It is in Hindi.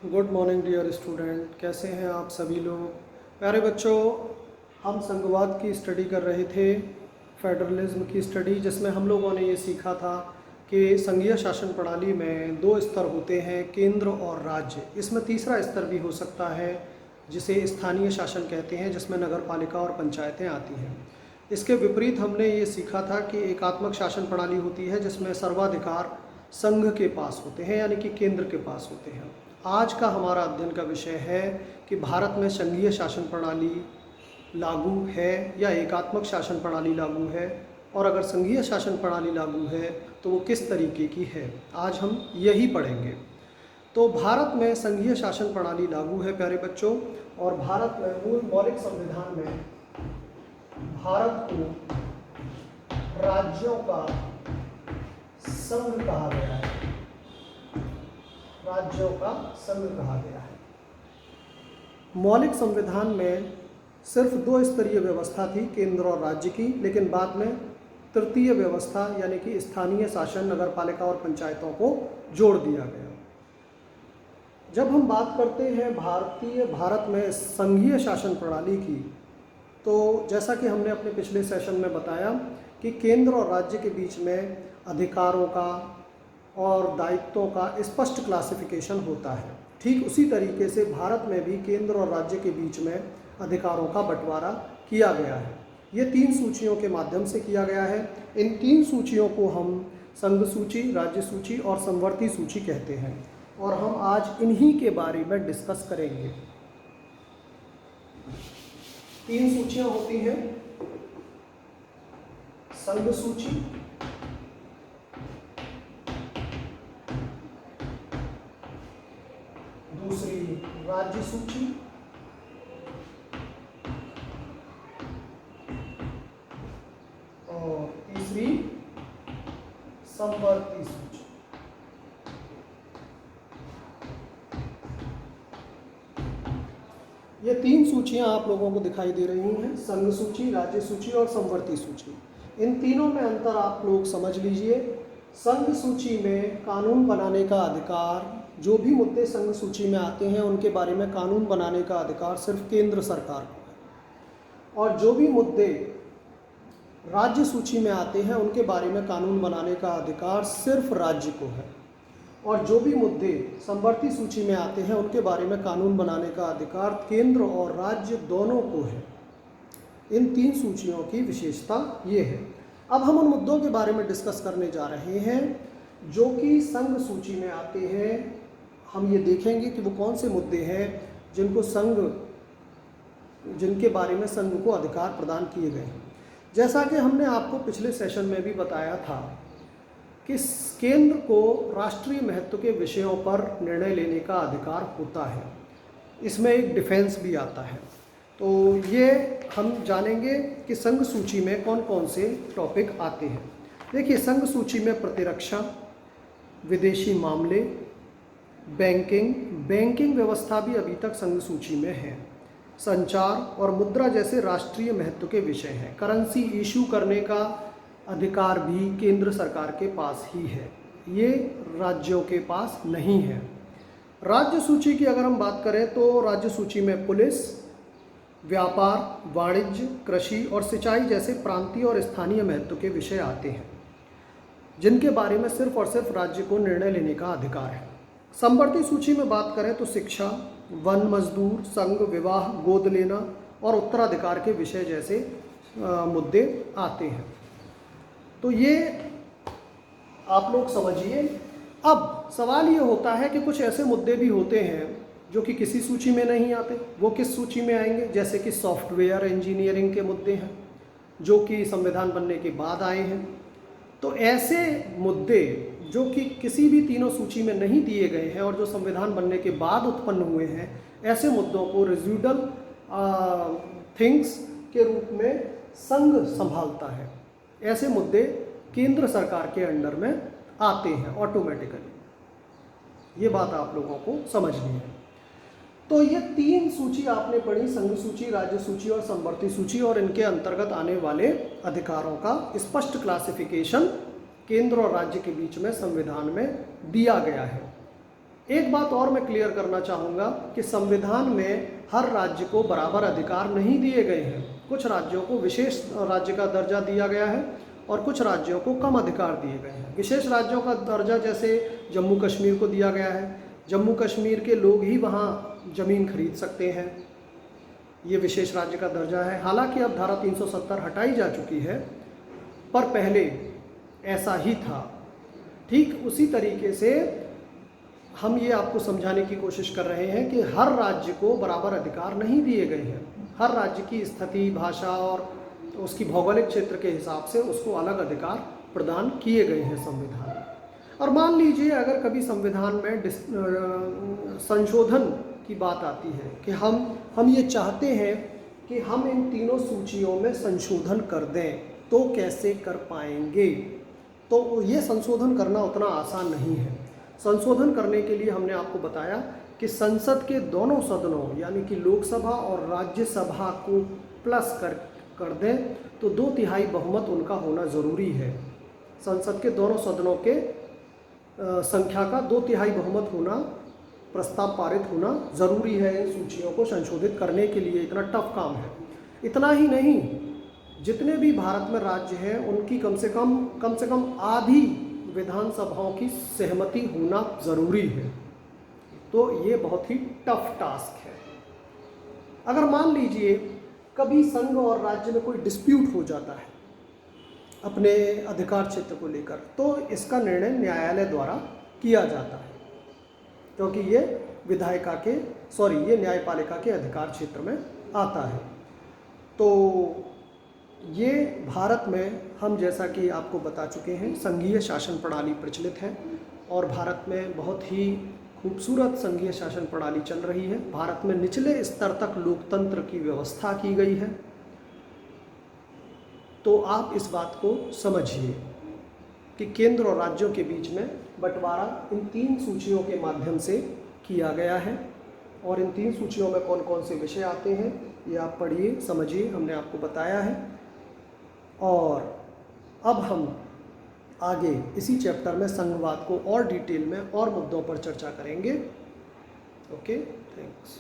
गुड मॉर्निंग डियर स्टूडेंट, कैसे हैं आप सभी लोग। प्यारे बच्चों, हम संघवाद की स्टडी कर रहे थे, फेडरलिज्म की स्टडी, जिसमें हम लोगों ने ये सीखा था कि संघीय शासन प्रणाली में दो स्तर होते हैं, केंद्र और राज्य। इसमें तीसरा स्तर भी हो सकता है जिसे स्थानीय शासन कहते हैं, जिसमें नगर पालिका और पंचायतें आती हैं। इसके विपरीत हमने ये सीखा था कि एकात्मक शासन प्रणाली होती है जिसमें सर्वाधिकार संघ के पास होते हैं, यानी कि केंद्र के पास होते हैं। आज का हमारा अध्ययन का विषय है कि भारत में संघीय शासन प्रणाली लागू है या एकात्मक शासन प्रणाली लागू है, और अगर संघीय शासन प्रणाली लागू है तो वो किस तरीके की है। आज हम यही पढ़ेंगे। तो भारत में संघीय शासन प्रणाली लागू है प्यारे बच्चों, और भारत में मूल मौलिक संविधान में भारत को राज्यों का संघ कहा गया है। राज्यों का संघ कहा गया है। मौलिक संविधान में सिर्फ दो स्तरीय व्यवस्था थी, केंद्र और राज्य की, लेकिन बाद में तृतीय व्यवस्था यानी कि स्थानीय शासन, नगर पालिका और पंचायतों को जोड़ दिया गया। जब हम बात करते हैं भारत में संघीय शासन प्रणाली की, तो जैसा कि हमने अपने पिछले सेशन में बताया कि केंद्र और राज्य के बीच में अधिकारों का और दायित्वों का स्पष्ट क्लासिफिकेशन होता है। ठीक उसी तरीके से भारत में भी केंद्र और राज्य के बीच में अधिकारों का बंटवारा किया गया है। ये 3 सूचियों के माध्यम से किया गया है। इन 3 सूचियों को हम संघ सूची, राज्य सूची और समवर्ती सूची कहते हैं, और हम आज इन्हीं के बारे में डिस्कस करेंगे। 3 सूचियां होती हैं, संघ सूची, दूसरी राज्य सूची और तीसरी समवर्ती सूची। ये 3 सूचियां आप लोगों को दिखाई दे रही हैं, संघ सूची, राज्य सूची और समवर्ती सूची। इन तीनों में अंतर आप लोग समझ लीजिए। संघ सूची में कानून बनाने का अधिकार, जो भी मुद्दे संघ सूची में आते हैं उनके बारे में कानून बनाने का अधिकार सिर्फ केंद्र सरकार को है, और जो भी मुद्दे राज्य सूची में आते हैं उनके बारे में कानून बनाने का अधिकार सिर्फ राज्य को है, और जो भी मुद्दे समवर्ती सूची में आते हैं उनके बारे में कानून बनाने का अधिकार केंद्र और राज्य दोनों को है। इन 3 सूचियों की विशेषता ये है। अब हम उन मुद्दों के बारे में डिस्कस करने जा रहे हैं जो कि संघ सूची में आते हैं। हम ये देखेंगे कि वो कौन से मुद्दे हैं जिनके बारे में संघ को अधिकार प्रदान किए गए हैं। जैसा कि हमने आपको पिछले सेशन में भी बताया था कि केंद्र को राष्ट्रीय महत्व के विषयों पर निर्णय लेने का अधिकार होता है। इसमें एक डिफेंस भी आता है। तो ये हम जानेंगे कि संघ सूची में कौन कौन से टॉपिक आते हैं। देखिए, संघ सूची में प्रतिरक्षा, विदेशी मामले, बैंकिंग व्यवस्था भी अभी तक संघ सूची में है, संचार और मुद्रा जैसे राष्ट्रीय महत्व के विषय हैं। करेंसी इशू करने का अधिकार भी केंद्र सरकार के पास ही है, ये राज्यों के पास नहीं है। राज्य सूची की अगर हम बात करें तो राज्य सूची में पुलिस, व्यापार, वाणिज्य, कृषि और सिंचाई जैसे प्रांतीय और स्थानीय महत्व के विषय आते हैं, जिनके बारे में सिर्फ और सिर्फ राज्य को निर्णय लेने का अधिकार है। समवर्ती सूची में बात करें तो शिक्षा, वन मजदूर, संघ, विवाह, गोद लेना और उत्तराधिकार के विषय जैसे मुद्दे आते हैं। तो ये आप लोग समझिए। अब सवाल ये होता है कि कुछ ऐसे मुद्दे भी होते हैं जो कि किसी सूची में नहीं आते। वो किस सूची में आएंगे? जैसे कि सॉफ्टवेयर इंजीनियरिंग के मुद्दे हैं जो कि संविधान बनने के बाद आए हैं। तो ऐसे मुद्दे जो कि किसी भी तीनों सूची में नहीं दिए गए हैं और जो संविधान बनने के बाद उत्पन्न हुए हैं, ऐसे मुद्दों को रेजिडुअल थिंग्स के रूप में संघ संभालता है। ऐसे मुद्दे केंद्र सरकार के अंडर में आते हैं ऑटोमेटिकली। ये बात आप लोगों को समझनी है। तो ये 3 सूची आपने पढ़ी, संघ सूची, राज्य सूची और समवर्ती सूची, और इनके अंतर्गत आने वाले अधिकारों का स्पष्ट क्लासिफिकेशन केंद्र और राज्य के बीच में संविधान में दिया गया है। एक बात और मैं क्लियर करना चाहूँगा कि संविधान में हर राज्य को बराबर अधिकार नहीं दिए गए हैं। कुछ राज्यों को विशेष राज्य का दर्जा दिया गया है और कुछ राज्यों को कम अधिकार दिए गए हैं। विशेष राज्यों का दर्जा जैसे जम्मू कश्मीर को दिया गया है। जम्मू कश्मीर के लोग ही वहाँ ज़मीन खरीद सकते हैं, ये विशेष राज्य का दर्जा है। हालांकि अब धारा 370 हटाई जा चुकी है, पर पहले ऐसा ही था। ठीक उसी तरीके से हम ये आपको समझाने की कोशिश कर रहे हैं कि हर राज्य को बराबर अधिकार नहीं दिए गए हैं। हर राज्य की स्थिति, भाषा और उसकी भौगोलिक क्षेत्र के हिसाब से उसको अलग अधिकार प्रदान किए गए हैं संविधान में। और मान लीजिए अगर कभी संविधान में संशोधन की बात आती है कि हम ये चाहते हैं कि हम इन तीनों सूचियों में संशोधन कर दें, तो कैसे कर पाएंगे? तो ये संशोधन करना उतना आसान नहीं है। संशोधन करने के लिए हमने आपको बताया कि संसद के दोनों सदनों यानी कि लोकसभा और राज्यसभा को प्लस कर दें तो 2/3 बहुमत उनका होना ज़रूरी है। संसद के दोनों सदनों के संख्या का 2/3 बहुमत होना, प्रस्ताव पारित होना ज़रूरी है इन सूचियों को संशोधित करने के लिए। इतना टफ काम है। इतना ही नहीं, जितने भी भारत में राज्य हैं उनकी कम से कम आधी विधानसभाओं की सहमति होना ज़रूरी है। तो ये बहुत ही टफ टास्क है। अगर मान लीजिए कभी संघ और राज्य में कोई डिस्प्यूट हो जाता है अपने अधिकार क्षेत्र को लेकर, तो इसका निर्णय न्यायालय द्वारा किया जाता है, क्योंकि ये ये न्यायपालिका के अधिकार क्षेत्र में आता है। तो ये भारत में हम जैसा कि आपको बता चुके हैं संघीय शासन प्रणाली प्रचलित है और भारत में बहुत ही खूबसूरत संघीय शासन प्रणाली चल रही है। भारत में निचले स्तर तक लोकतंत्र की व्यवस्था की गई है। तो आप इस बात को समझिए कि केंद्र और राज्यों के बीच में बंटवारा इन 3 सूचियों के माध्यम से किया गया है और इन 3 सूचियों में कौन कौन से विषय आते हैं ये आप पढ़िए, समझिए, हमने आपको बताया है। और अब हम आगे इसी चैप्टर में संघवाद को और डिटेल में और मुद्दों पर चर्चा करेंगे। Okay, thanks.